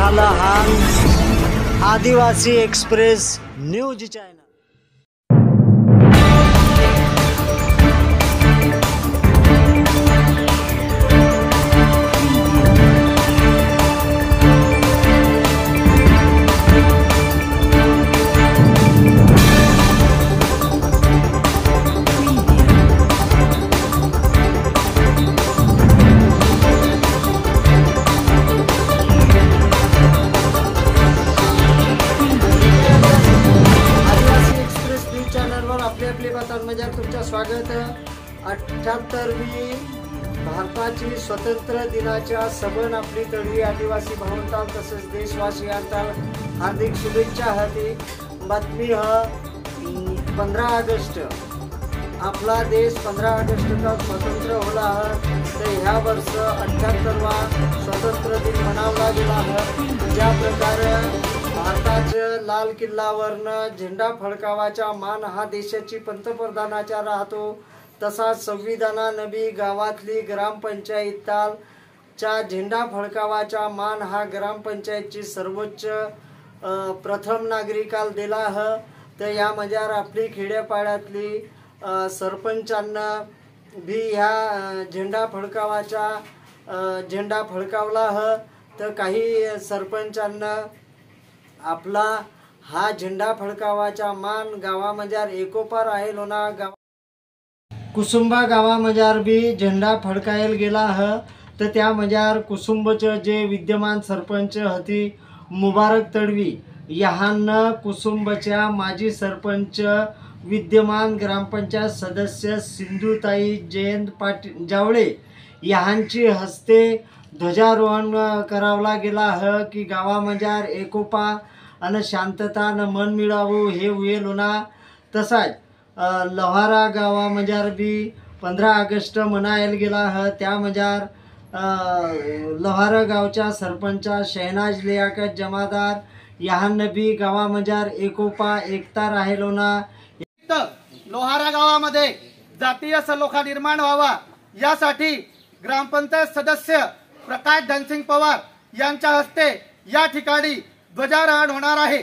झाला हा आदिवासी एक्सप्रेस न्यूज चॅनल। आपली बातम्यांमध्ये तुमचं स्वागत। 78वी भारताची स्वातंत्र्य दिनाच्या सबन आपली तळवी आदिवासी भावंताल तसेच देशवासियांना हार्दिक शुभेच्छा हाती। बातमी 15 ऑगस्ट आपला देश 15 ऑगस्ट का स्वतंत्र होला तर ह्या वर्ष 78वा स्वातंत्र्य दिन मनावला गेला आहे। ज्या प्रकारे भारताच्या लाल किल्ल्यावरनं झेंडा फडकावाचा मान हा देशाची पंतप्रधानाचा राहतो, तसा संविधानानं बी गावातली ग्रामपंचायतचा झेंडा फडकावाचा मान हा ग्रामपंचायतची सर्वोच्च प्रथम नागरिकाला दिला आहे। तर यामध्ये आपली खेड्यापाड्यातली सरपंचांना भी ह्या झेंडा फडकावला आहे। तर काही सरपंचांना आपला हा झेंडा फडकावाचा मान गावामध्ये एकोपा राहिलो ना। कुसुंबा गावामध्ये बी झेंडा फडकायला गेला आहे। तर त्यामध्ये कुसुंबचे जे विद्यमान सरपंच होती मुबारक तडवी यांना कुसुंबच्या माजी सरपंच विद्यमान ग्रामपंचायत सदस्य सिंधुताई जयंत पाटील जावळे यांची हस्ते ध्वजारोहण करावला गेला आहे की गावामध्ये एकोपा आणि शांतता न मन मिळावं हे होईल ना। तसाच लोहारा गावामध्ये बी 15 ऑगस्ट मनायला गेला आहे। त्यामध्ये लोहारा गावच्या सरपंच शहनाज लियाकत जमादार यांना बी गावामध्ये एकोपा एकता राहिलो ना। लोहारा गावामध्ये जातीय सलोखा निर्माण व्हावा यासाठी ग्रामपंचायत सदस्य प्रकाश धनसिंग पवार यांच्या हस्ते या ठिकाणी ध्वजारोहण होणार आहे।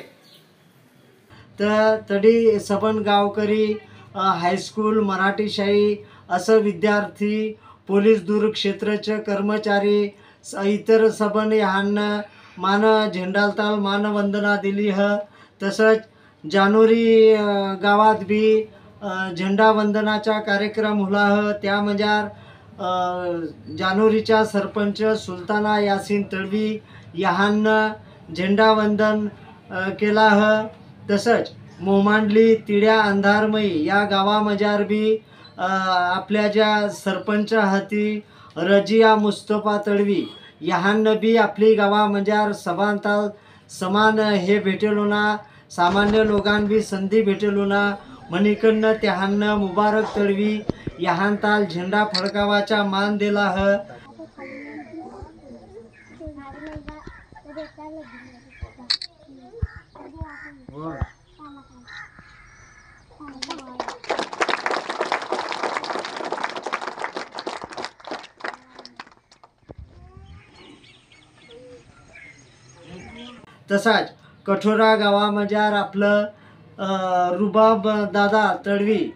तर तडी सबन गावकरी हायस्कूल मराठी शाळी असं विद्यार्थी पोलीस दूर क्षेत्राचे कर्मचारी इतर सबन यांना मान झेंडालताल मानवंदना दिली है। तसंच जानोरी गावात बी झेंडा वंदनाचा कार्यक्रम होला है। त्यामध्ये जानोरीच्या सरपंच सुलताना यासीन तडवी यांना झेंडा वंदन केला है। तसंच मोमांडली तिड्या अंधारमई या गावामध्ये बी आपल्या ज्या सरपंच हाती रजिया मुस्तफा तडवी यांना बी आपली गावामध्ये सभानताल समान हे भेटेलो ना। सामान्य लोकांना बी संधी भेटेलो ना म्हणिकडनं त्यांना मुबारक तडवी यांताल झेंडा फडकावाचा मान दिला है। तसाच कठोरा गावामध्ये आपलं रुबाब दादा तडवी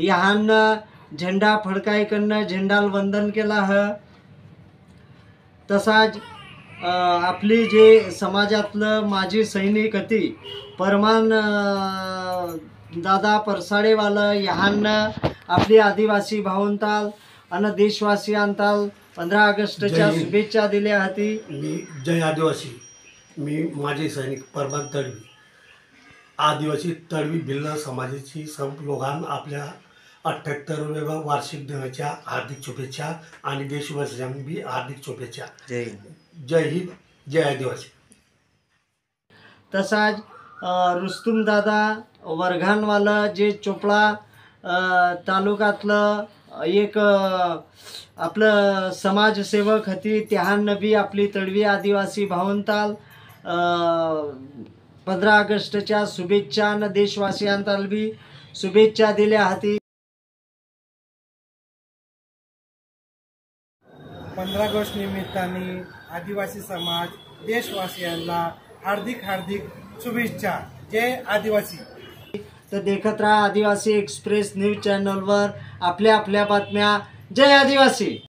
यांना झेंडा फडकायकडनं झेंडाल वंदन केला है। तसाच आपली जे समाजातलं माजी सैनिक होती परमान दादा परसाडेवाला यांना आपली आदिवासी भावंताल आणि देशवासियांताल 15 ऑगस्टच्या शुभेच्छा दिल्या होती। मी जय आदिवासी, मी माजी सैनिक परमान तडवी आदिवासी तडवी भिल्ल समाजाची सब लोकांना आपल्या 78व्या वार्षिक दिनाच्या हार्दिक शुभेच्छा आणि देशवासियांना बी हार्दिक शुभेच्छा। जय हिंद, जय आदिवासी। तसाच रुस्तुम दादा वर्घानवाला जे चोपडा तालुक्यातलं एक आपलं समाजसेवक होती त्यांना बी आपली तडवी आदिवासी भावंताल 15 ऑगस्टच्या शुभेच्छा आणि देशवासियांना बी शुभेच्छा दिल्या होती। 15 ऑगस्ट निमित्ताने आदिवासी समाज देशवासियांना हार्दिक हार्दिक शुभेच्छा. जय आदिवासी. तर देखत राहा आदिवासी एक्सप्रेस न्यूज चॅनलवर आपल्या बातम्या. जय आदिवासी.